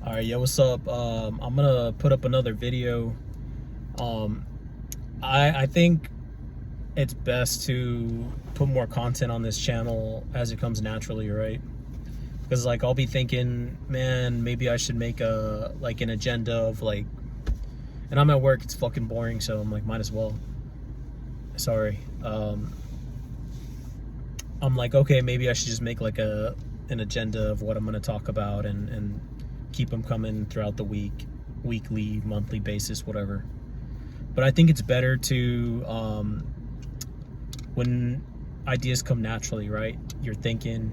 All right, yo, what's up? I'm gonna put up another video. Um, I think it's best to put more content on this channel as it comes naturally, right? Because like I'll be thinking, man, maybe I should make an agenda of like, and I'm at work, it's fucking boring, so I'm like, might as well. Sorry. I'm like, okay, maybe I should just make like an agenda of what I'm gonna talk about and keep them coming throughout the week, weekly, monthly basis, whatever. But I think it's better to when ideas come naturally, right? You're thinking,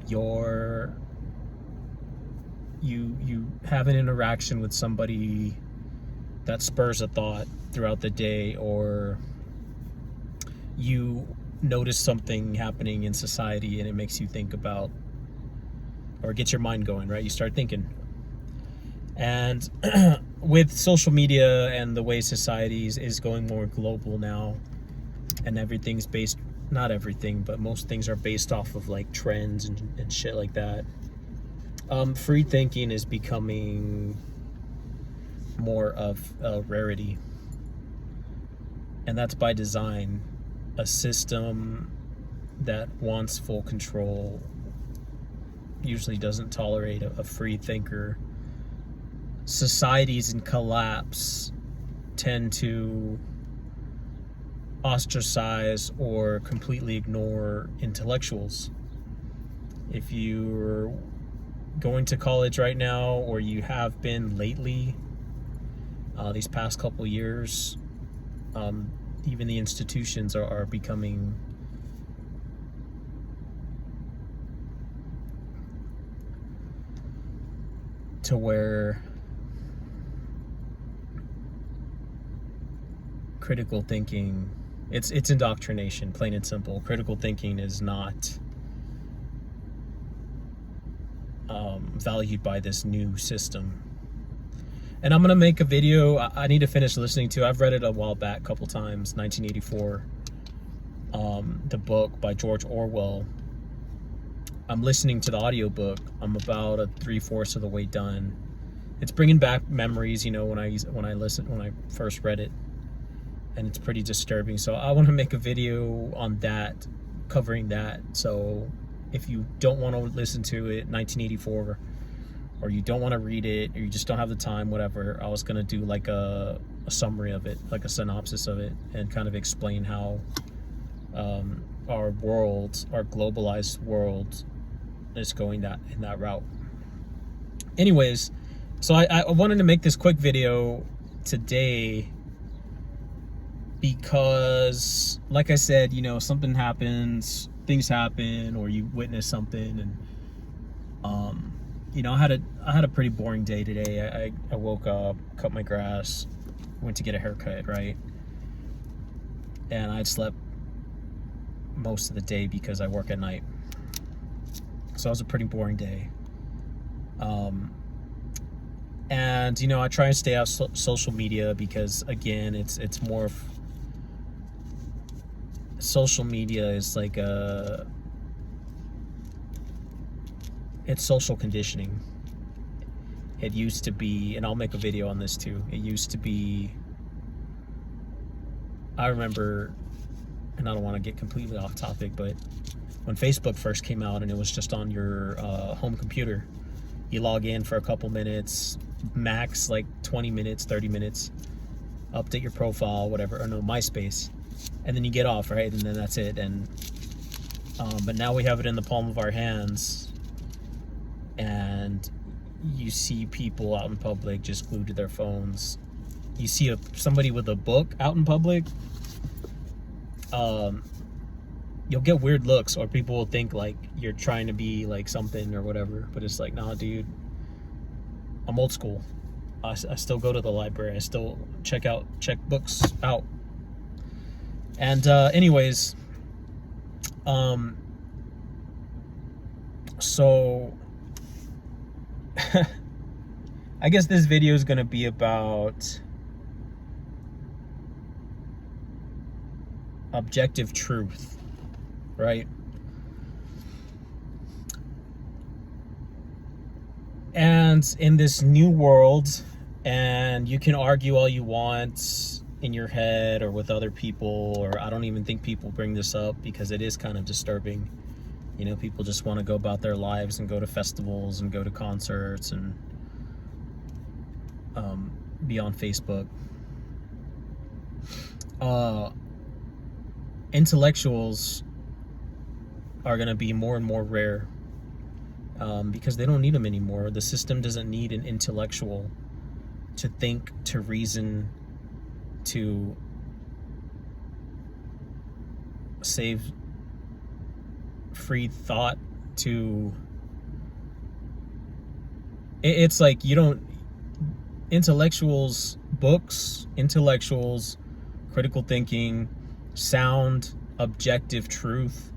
you have an interaction with somebody that spurs a thought throughout the day, or you notice something happening in society and it makes you think about, or gets your mind going, right? You start thinking. And with social media and the way society is going more global now, and everything's based, not everything, but most things are based off of like trends and shit like that. Free thinking is becoming more of a rarity, and that's by design. A system that wants full control usually doesn't tolerate a free thinker. Societies in collapse tend to ostracize or completely ignore intellectuals. If you're going to college right now, or you have been lately, these past couple years, even the institutions are becoming to where critical thinking, it's indoctrination, plain and simple. Critical thinking is not valued by this new system. And I'm gonna make a video. I need to finish listening to. I've read it a while back, a couple times. 1984, the book by George Orwell. I'm listening to the audiobook. I'm about a 3/4 of the way done. It's bringing back memories, when I first read it, and it's pretty disturbing. So I want to make a video on that, covering that. So if you don't want to listen to it, 1984, or you don't want to read it, or you just don't have the time, whatever, I was going to do like a summary of it, like a synopsis of it, and kind of explain how our world, our globalized world, is going in that route. Anyways, so I wanted to make this quick video today because, like I said, something happens, things happen, or you witness something, and I had a pretty boring day today. I woke up, cut my grass, went to get a haircut, right? And I'd slept most of the day because I work at night. So it was a pretty boring day. And I try and stay off social media because, again, it's more of, social media is like it's social conditioning. It used to be, and I'll make a video on this too, it used to be, I remember, and I don't want to get completely off topic, but when Facebook first came out and it was just on your home computer, you log in for a couple minutes, max like 20 minutes, 30 minutes, update your profile, whatever, or no, MySpace, and then you get off, right? And then that's it. And but now we have it in the palm of our hands, and you see people out in public just glued to their phones. You see somebody with a book out in public, you'll get weird looks, or people will think like you're trying to be like something or whatever, but it's like, nah, dude, I'm old school. I still go to the library. I still check books out. And anyways, so I guess this video is going to be about objective truth, right? And in this new world, and you can argue all you want in your head or with other people, or I don't even think people bring this up because it is kind of disturbing. You know, people just want to go about their lives and go to festivals and go to concerts and be on Facebook. Intellectuals are going to be more and more rare because they don't need them anymore. The system doesn't need an intellectual to think, to reason, to save free thought, to it's like you don't intellectuals, books, intellectuals, critical thinking, sound, objective truth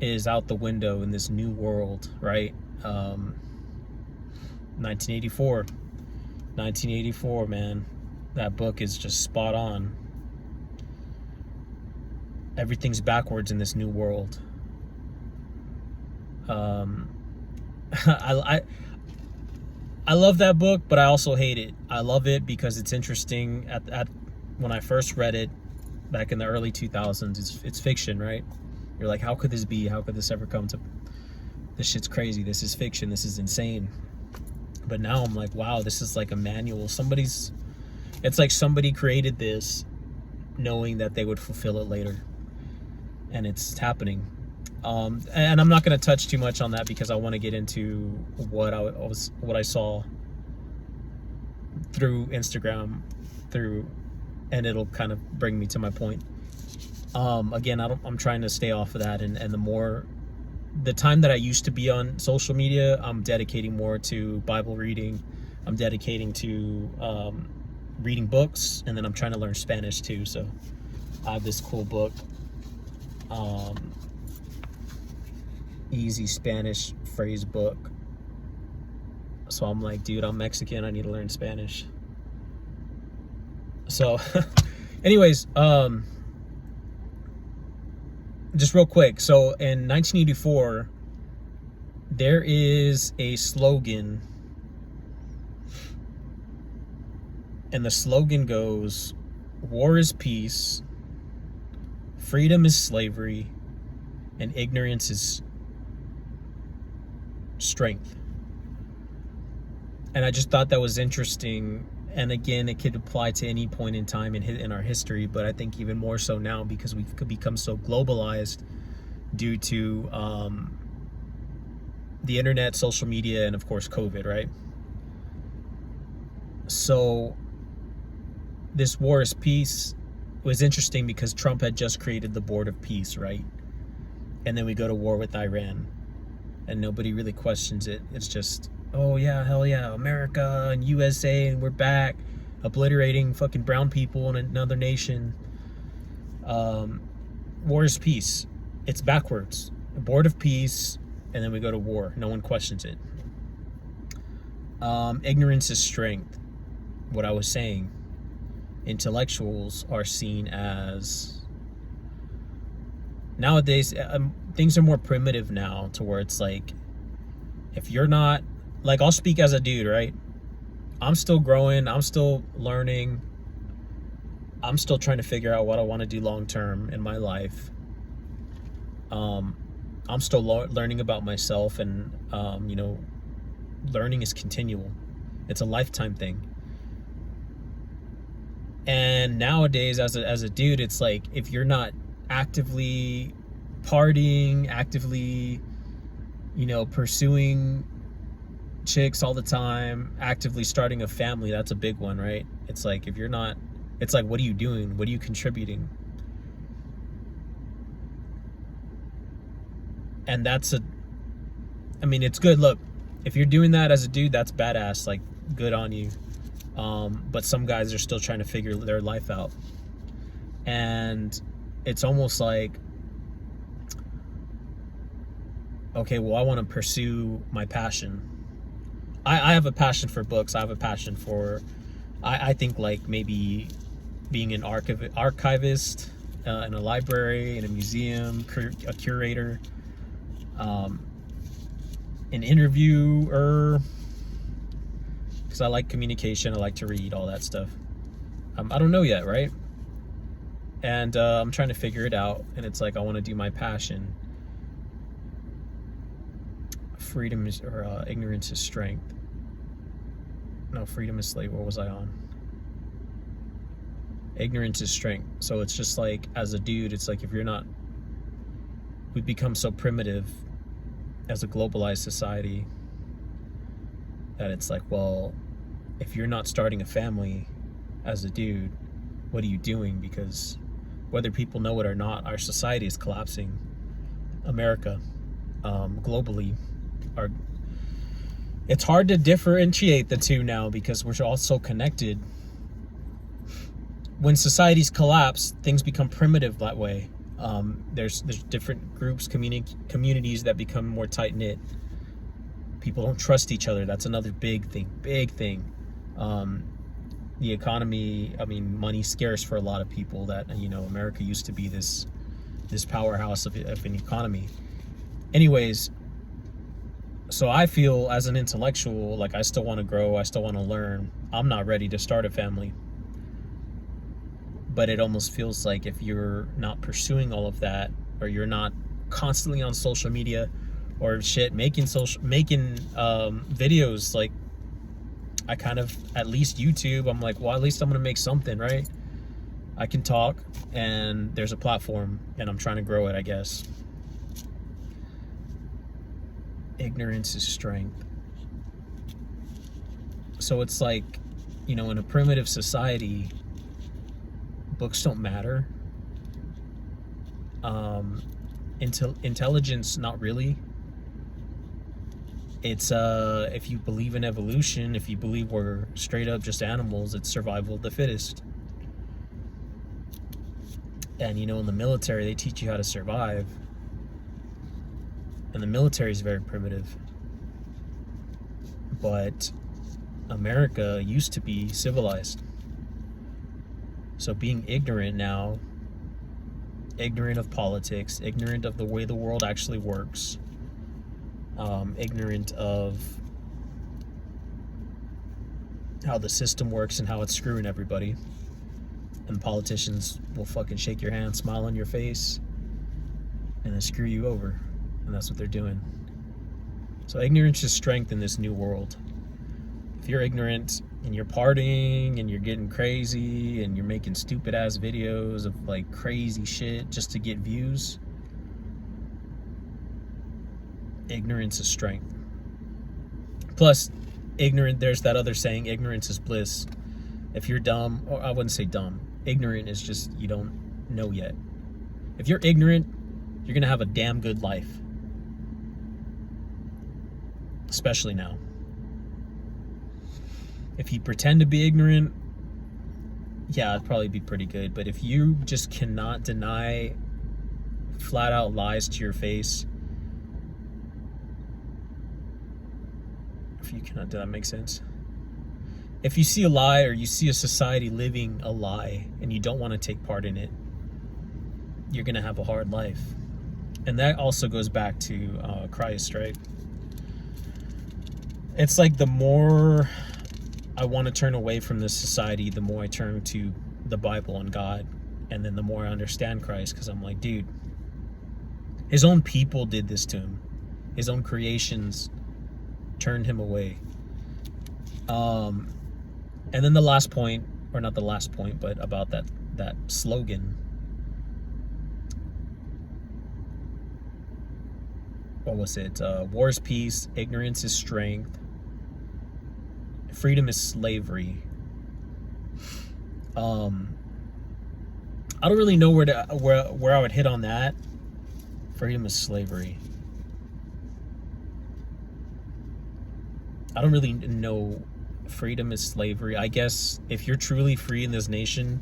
is out the window in this new world, right? 1984, man, that book is just spot on. Everything's backwards in this new world. I love that book, but I also hate it. I love it because it's interesting. At when I first read it back in the early 2000s, it's fiction, right? You're like, how could this be? How could this ever come to? This shit's crazy. This is fiction. This is insane. But now I'm like, wow, this is like a manual. It's like somebody created this knowing that they would fulfill it later. And it's happening. And I'm not going to touch too much on that because I want to get into what I saw through Instagram, and it'll kind of bring me to my point. Again, I'm trying to stay off of that, and the time that I used to be on social media, I'm dedicating more to Bible reading. I'm dedicating to reading books, and then I'm trying to learn Spanish too. So I have this cool book, Easy Spanish Phrase Book. So I'm like, dude, I'm Mexican, I need to learn Spanish. So anyways, just real quick, so in 1984 there is a slogan, and the slogan goes, war is peace, freedom is slavery, and ignorance is strength. And I just thought that was interesting. And again, it could apply to any point in time in our history, but I think even more so now because we've become so globalized due to the internet, social media, and of course COVID, right? So this war is peace was interesting because Trump had just created the Board of Peace, right? And then we go to war with Iran, and nobody really questions it. It's just, oh yeah, hell yeah, America and USA, and we're back, obliterating fucking brown people in another nation. War is peace. It's backwards. A Board of Peace, and then we go to war. No one questions it. Ignorance is strength. What I was saying, intellectuals are seen as, nowadays, things are more primitive now, to where it's like, if you're not, like, I'll speak as a dude, right? I'm still growing, I'm still learning, I'm still trying to figure out what I want to do long term in my life. I'm still learning about myself, and learning is continual. It's a lifetime thing. And nowadays, as a dude, it's like, if you're not actively partying, actively, pursuing chicks all the time, actively starting a family, that's a big one, right? It's like, if you're not, it's like, what are you doing? What are you contributing? And it's good. Look, if you're doing that as a dude, that's badass, like, good on you. But some guys are still trying to figure their life out. And it's almost like, okay, well, I want to pursue my passion. I have a passion for books. I have a passion for, I think, like, maybe being an archivist in a library, in a museum, a curator, an interviewer, because I like communication, I like to read, all that stuff. I don't know yet, right? And I'm trying to figure it out, and it's like I want to do my passion. Freedom is, or ignorance is strength. No, freedom is slave. What was I on? Ignorance is strength. So it's just like, as a dude, it's like, if you're not, we've become so primitive as a globalized society that it's like, well, if you're not starting a family as a dude, what are you doing? Because whether people know it or not, our society is collapsing. America, globally, it's hard to differentiate the two now because we're all so connected. When societies collapse, things become primitive that way. There's different groups, communities that become more tight-knit. People don't trust each other. That's another big thing. The economy, I mean, money's scarce for a lot of people. That, you know, America used to be this powerhouse of an economy. Anyways, so I feel as an intellectual, like I still want to grow, I still want to learn. I'm not ready to start a family. But it almost feels like if you're not pursuing all of that, or you're not constantly on social media or making videos, like I kind of, at least YouTube, I'm like, well, at least I'm gonna make something, right? I can talk, and there's a platform, and I'm trying to grow it, I guess. Ignorance is strength. So it's like, you know, in a primitive society, books don't matter. Intelligence, not really. It's if you believe in evolution, if you believe we're straight up just animals, it's survival of the fittest. And you know, in the military, they teach you how to survive. And the military is very primitive. But America used to be civilized. So being ignorant now, ignorant of politics, ignorant of the way the world actually works, ignorant of how the system works and how it's screwing everybody. And politicians will fucking shake your hand, smile on your face, and then screw you over. And that's what they're doing. So ignorance is strength in this new world. If you're ignorant and you're partying and you're getting crazy and you're making stupid ass videos of like crazy shit just to get views, ignorance is strength. Plus, there's that other saying, ignorance is bliss. If you're dumb, or I wouldn't say dumb, ignorant is just you don't know yet. If you're ignorant, you're gonna have a damn good life. Especially now. If you pretend to be ignorant, yeah, it'd probably be pretty good. But if you just cannot deny flat out lies to your face, did that make sense? If you see a lie, or you see a society living a lie and you don't want to take part in it, you're gonna have a hard life. And that also goes back to Christ, right? It's like the more I want to turn away from this society, the more I turn to the Bible and God, and then the more I understand Christ, because I'm like, dude, his own people did this to him. His own creations turned him away. And then the last point, or not the last point, but about that slogan. What was it? War is peace, ignorance is strength, freedom is slavery. I don't really know where I would hit on that. Freedom is slavery. I don't really know. Freedom is slavery. I guess if you're truly free in this nation,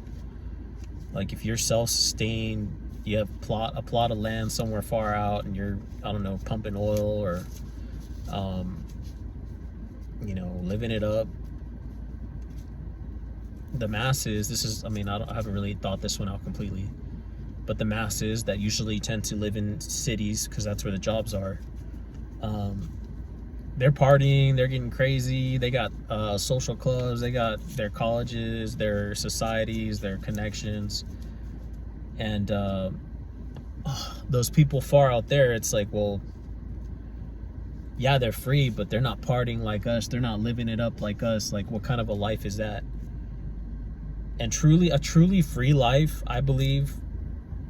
like if you're self-sustained, you have a plot of land somewhere far out, and you're, I don't know, pumping oil, or you know, living it up. The masses, this is, I mean, I haven't really thought this one out completely, but the masses that usually tend to live in cities, because that's where the jobs are, they're partying, they're getting crazy. They got social clubs, they got their colleges, their societies, their connections. And those people far out there, it's like, well, yeah, they're free, but they're not partying like us. They're not living it up like us. Like, what kind of a life is that? And a truly free life, I believe,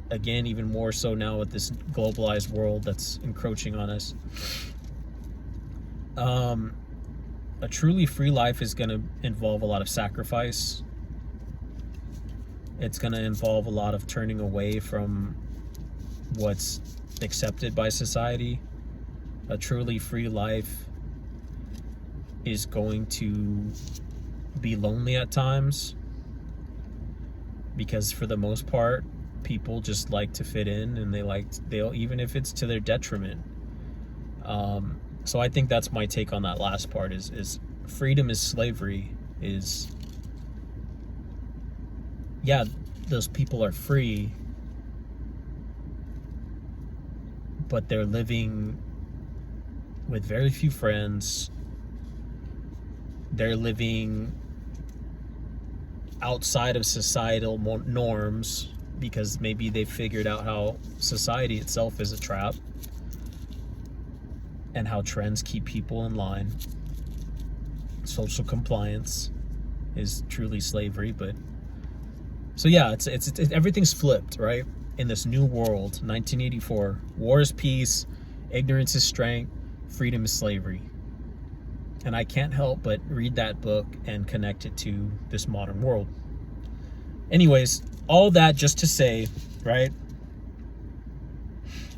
again, even more so now with this globalized world that's encroaching on us. A truly free life is going to involve a lot of sacrifice. It's going to involve a lot of turning away from what's accepted by society. A truly free life is going to be lonely at times, because for the most part, people just like to fit in, and they'll even if it's to their detriment. So I think that's my take on that last part is freedom is slavery. Is, yeah, those people are free, but they're living with very few friends. They're living outside of societal norms, because maybe they figured out how society itself is a trap and how trends keep people in line. Social compliance is truly slavery. But so yeah, it's everything's flipped, right? In this new world, 1984, war is peace, ignorance is strength, freedom is slavery. And I can't help but read that book and connect it to this modern world. Anyways, all that just to say, right?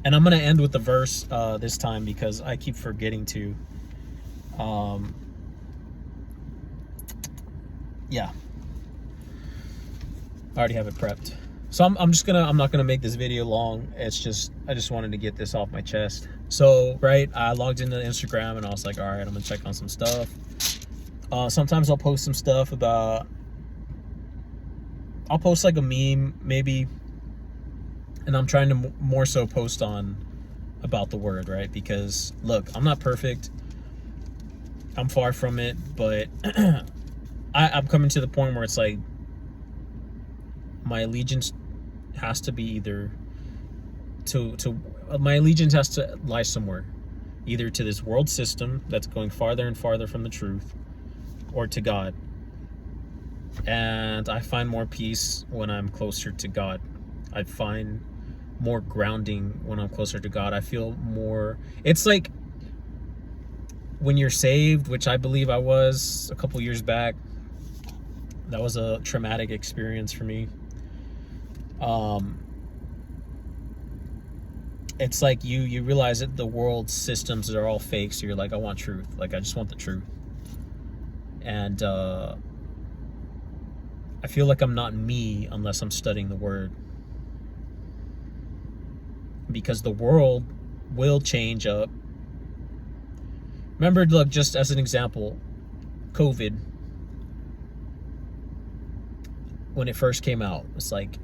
And I'm going to end with the verse this time, because I keep forgetting to. Yeah. I already have it prepped. So I'm not gonna make this video long. It's just, I just wanted to get this off my chest. So, right, I logged into Instagram and I was like, all right, I'm gonna check on some stuff. Sometimes I'll post some stuff about, I'll post like a meme maybe, and I'm trying to more so post on about the word, right? Because look, I'm not perfect. I'm far from it, but I'm coming to the point where it's like, my allegiance has to be either my allegiance has to lie somewhere, either to this world system that's going farther and farther from the truth, or to God. And I find more peace when I'm closer to God. I find more grounding when I'm closer to God. I feel more, it's like when you're saved, which I believe I was a couple years back. That was a traumatic experience for me. It's like you realize that the world's systems are all fake, so you're like, I want truth. Like, I just want the truth. And I feel like I'm not me unless I'm studying the word, because the world will change up. Remember, look, just as an example, COVID, when it first came out, it's like,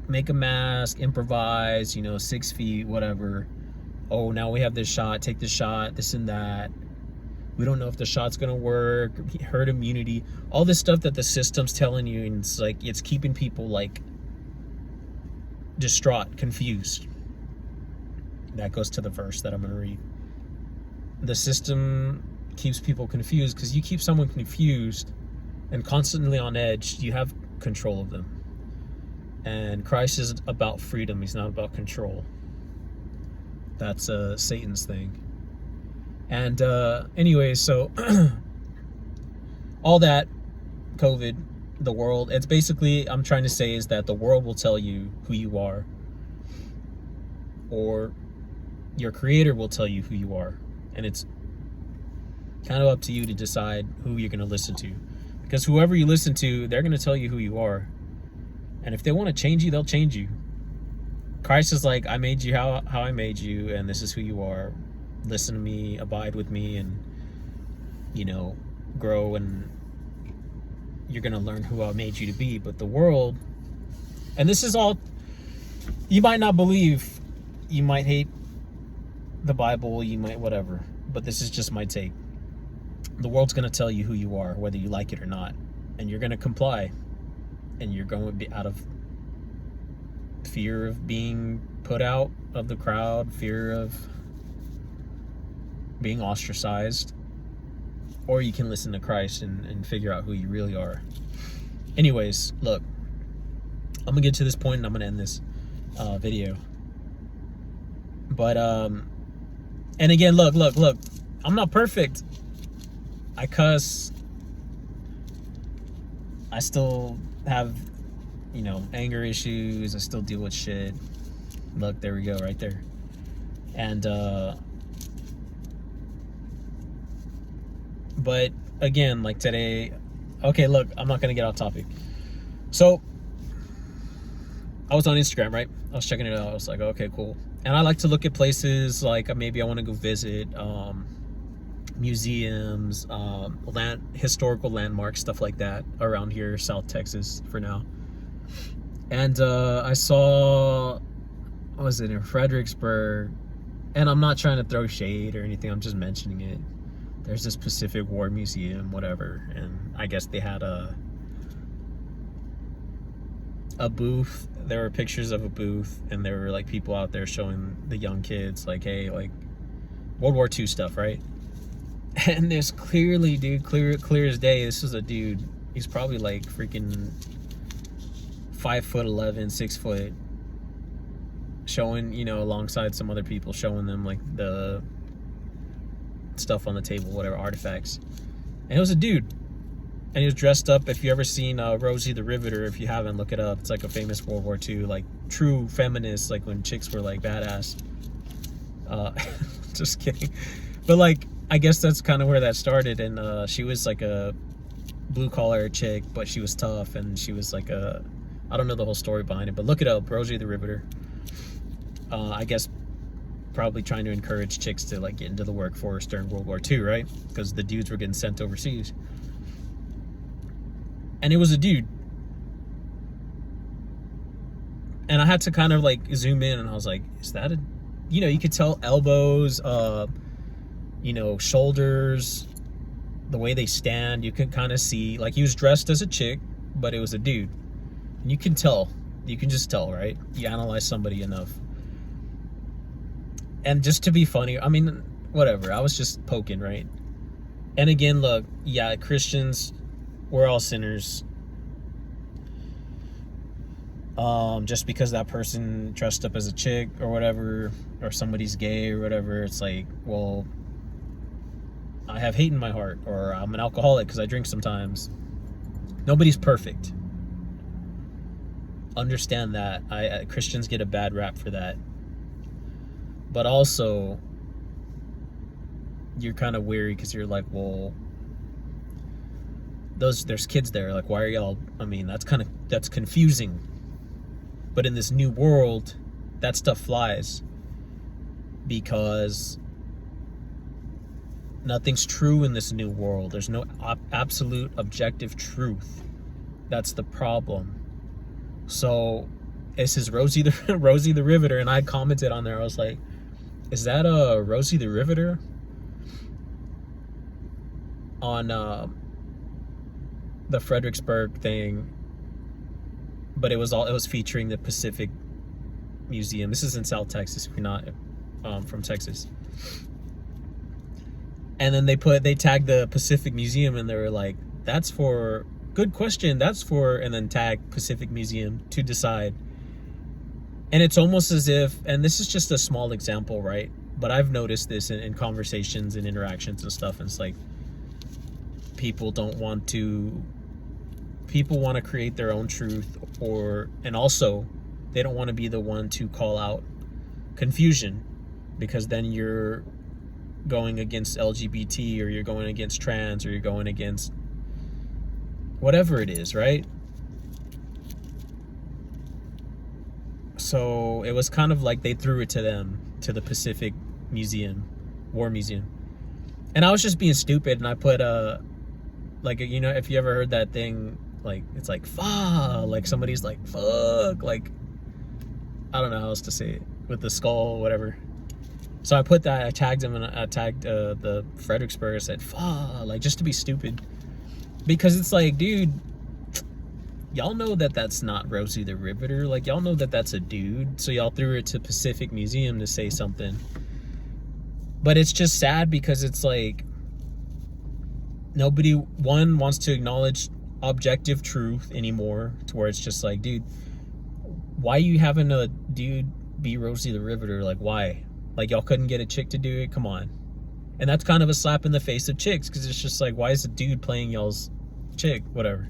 make a mask, improvise, 6 feet, whatever. Oh, now we have this shot, take the shot, this and that. We don't know if the shot's gonna work, herd immunity, all this stuff that the system's telling you, and it's like, it's keeping people like distraught, confused. That goes to the verse that I'm gonna read. The system keeps people confused, because you keep someone confused and constantly on edge, you have control of them. And Christ is about freedom. He's not about control. That's Satan's thing. And anyways, so all that, COVID, the world, it's basically, I'm trying to say is that the world will tell you who you are, or your creator will tell you who you are. And it's kind of up to you to decide who you're going to listen to. Because whoever you listen to, they're going to tell you who you are. And if they want to change you, they'll change you. Christ is like, I made you how I made you, and this is who you are. Listen to me, abide with me, and, grow, and you're going to learn who I made you to be. But the world, and this is all, you might not believe, you might hate the Bible, you might whatever. but this is just my take. The world's going to tell you who you are, whether you like it or not. And you're going to comply. And you're going to be out of fear of being put out of the crowd, fear of being ostracized. Or you can listen to Christ and figure out who you really are. Anyways, look, I'm going to get to this point and I'm going to end this video. But, and again, look, I'm not perfect. I cuss. I still have, you know, anger issues. I still deal with shit. Look, there we go, right there. And, but again, like today, okay, look, I'm not going to get off topic. So, I was on Instagram, right? I was checking it out. I was like, okay, cool. And I like to look at places like maybe I want to go visit museums, historical landmarks, stuff like that around here, South Texas for now. And I saw, what was it, in Fredericksburg? And I'm not trying to throw shade or anything. I'm just mentioning it. There's this Pacific War Museum, whatever. And I guess they had a booth. There were pictures of a booth, and there were like people out there showing the young kids like, hey, like World War II stuff, right? And there's clearly, dude, clear as day, this is a dude. He's probably like freaking 5'11", 6 foot, showing, you know, alongside some other people, showing them like the stuff on the table, whatever, artifacts. And it was a dude. And he was dressed up. If you ever seen Rosie the Riveter, if you haven't, look it up. It's like a famous World War II, like true feminist, like when chicks were like badass. Just kidding. But like, I guess that's kind of where that started. And she was like a blue collar chick, but she was tough. And she was like a, I don't know the whole story behind it, but look it up, Rosie the Riveter. I guess probably trying to encourage chicks to like get into the workforce during World War II, right? Because the dudes were getting sent overseas. And it was a dude. And I had to kind of like zoom in, and I was like, is that a, you know, you could tell elbows, you know, shoulders, the way they stand, you could kind of see, like he was dressed as a chick, but it was a dude. And you can tell, you can just tell, right? You analyze somebody enough. And just to be funny, I mean, whatever, I was just poking, right? And again, look, yeah, Christians, we're all sinners. Just because that person dressed up as a chick or whatever, or somebody's gay or whatever, it's like, well, I have hate in my heart, or I'm an alcoholic because I drink sometimes. Nobody's perfect. Understand that. Christians get a bad rap for that. But also, you're kind of weary because you're like, well, there's kids there, like, why are y'all, I mean, that's confusing. But in this new world, that stuff flies, because nothing's true in this new world. There's no absolute objective truth. That's the problem. So this is Rosie the Riveter, and I commented on there, I was like, is that Rosie the Riveter on the Fredericksburg thing? But it was featuring the Pacific Museum. This is in South Texas, if you're not from Texas. And then they tagged the Pacific Museum, and they were like, that's for, good question, that's for, and then tag Pacific Museum to decide. And it's almost as if, and this is just a small example, right? But I've noticed this in conversations and interactions and stuff, and it's like, people want to create their own truth, and also they don't want to be the one to call out confusion, because then you're going against LGBT, or you're going against trans, or you're going against whatever it is, right? So it was kind of like they threw it to them, to the Pacific Museum, War Museum. And I was just being stupid, and I put like, you know, if you ever heard that thing, like, it's like, fuck, like somebody's like, fuck, like, I don't know how else to say it, with the skull, whatever. So I put that, I tagged him, and I tagged the Fredericksburg. I said, fuck, like, just to be stupid. Because it's like, dude, y'all know that that's not Rosie the Riveter. Like, y'all know that that's a dude. So y'all threw it to Pacific Museum to say something. But it's just sad because it's like, nobody, one, wants to acknowledge objective truth anymore, to where it's just like, dude, why are you having a dude be Rosie the Riveter? Like, why? Like, y'all couldn't get a chick to do it? Come on. And that's kind of a slap in the face of chicks, because it's just like, why is a dude playing y'all's chick? Whatever.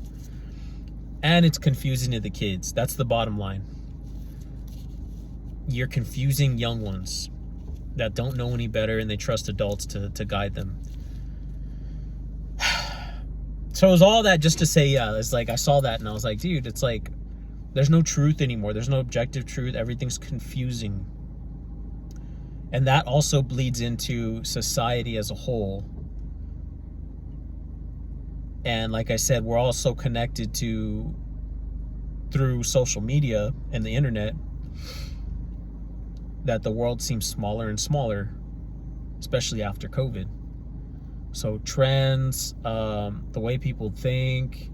And it's confusing to the kids. That's the bottom line. You're confusing young ones that don't know any better, and they trust adults to guide them. So it was all that just to say, yeah, it's like, I saw that and I was like, dude, it's like, there's no truth anymore. There's no objective truth. Everything's confusing. And that also bleeds into society as a whole. And like I said, we're all so connected through social media and the internet, that the world seems smaller and smaller, especially after COVID. So trends, the way people think,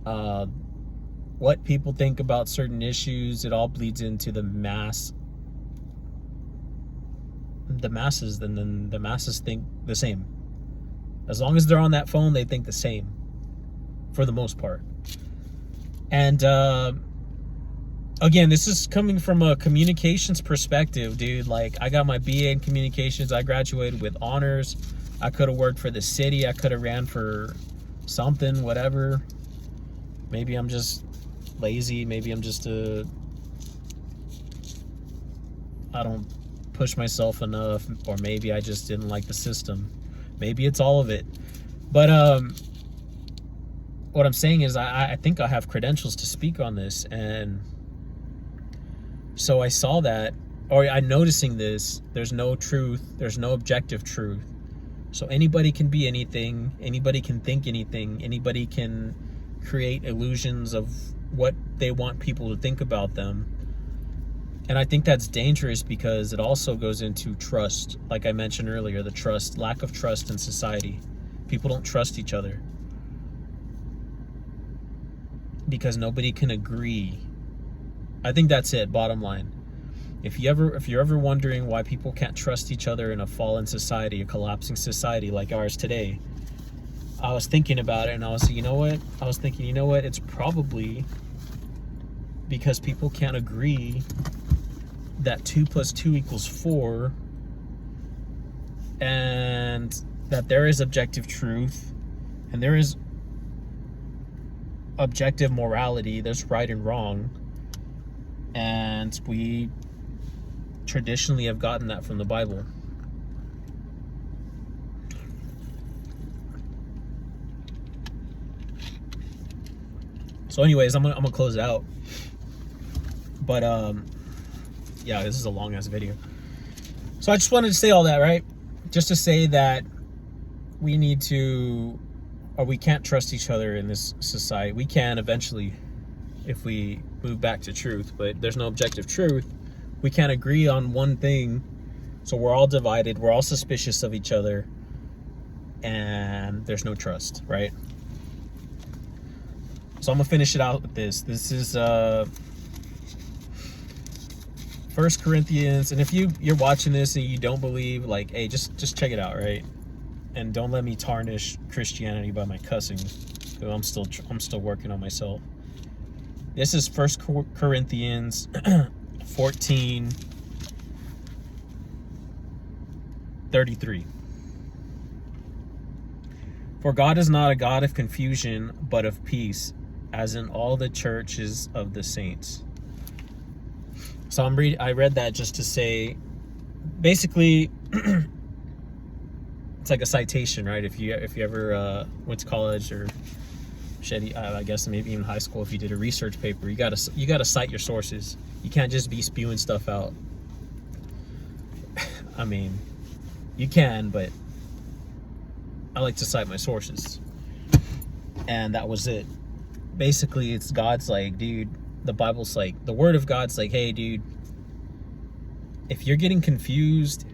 what people think about certain issues, it all bleeds into the masses, and then the masses think the same. As long as they're on that phone, they think the same, for the most part. And again, this is coming from a communications perspective, dude. Like, I got my BA in communications. I graduated with honors. I could have worked for the city. I could have ran for something, whatever. Maybe I'm just lazy. Maybe I'm just I don't push myself enough, or maybe I just didn't like the system. Maybe it's all of it. But what I'm saying is, I think I have credentials to speak on this. And so I saw that, or I'm noticing this, there's no truth, there's no objective truth. So anybody can be anything, anybody can think anything, anybody can create illusions of what they want people to think about them. And I think that's dangerous, because it also goes into trust. Like I mentioned earlier, the trust, lack of trust in society. People don't trust each other because nobody can agree. I think that's it, bottom line. If you're ever wondering why people can't trust each other in a fallen society, a collapsing society like ours today, I was thinking about it, and I was, you know what? It's probably because people can't agree that 2 + 2 = 4, and that there is objective truth, and there is objective morality. There's right and wrong, and we traditionally have gotten that from the Bible. So anyways, I'm gonna close it out. But yeah, this is a long ass video. So I just wanted to say all that, right? Just to say that we need to, or we can't trust each other in this society. We can eventually if we move back to truth, but there's no objective truth. We can't agree on one thing, so we're all divided, we're all suspicious of each other, and there's no trust, right? So I'm gonna finish it out with this. This is 1 Corinthians, and if you're watching this and you don't believe, like, hey, just check it out, right? And don't let me tarnish Christianity by my cussing, because I'm still working on myself. This is 1 Corinthians 14:33. For God is not a God of confusion, but of peace, as in all the churches of the saints. So I read that just to say, basically, it's like a citation, right? If you ever went to college, or shit, I guess maybe even high school, if you did a research paper, you gotta cite your sources. You can't just be spewing stuff out. I mean, you can, but I like to cite my sources. And that was it. Basically, it's God's like, dude, the Bible's like, the word of God's like, hey, dude, if you're getting confused,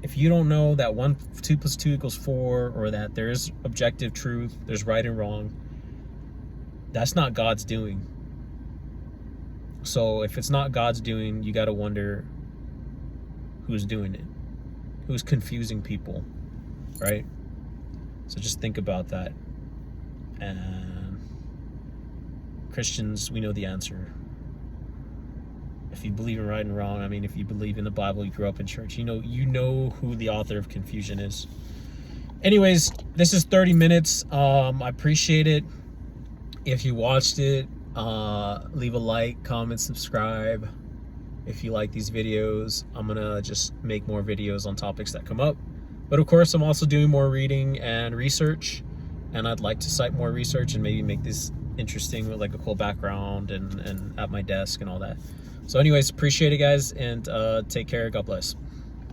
if you don't know that 2 + 2 = 4, or that there is objective truth, there's right and wrong, that's not God's doing. So if it's not God's doing, you got to wonder who's doing it, who's confusing people, right? So just think about that. And Christians, we know the answer. If you believe in right and wrong, I mean, if you believe in the Bible, you grew up in church, you know who the author of confusion is. Anyways, this is 30 minutes. I appreciate it. If you watched it, leave a like, comment, subscribe. If you like these videos, I'm gonna just make more videos on topics that come up. But of course, I'm also doing more reading and research, and I'd like to cite more research and maybe make this interesting with like a cool background and at my desk and all that. So anyways, appreciate it, guys, and take care. God bless.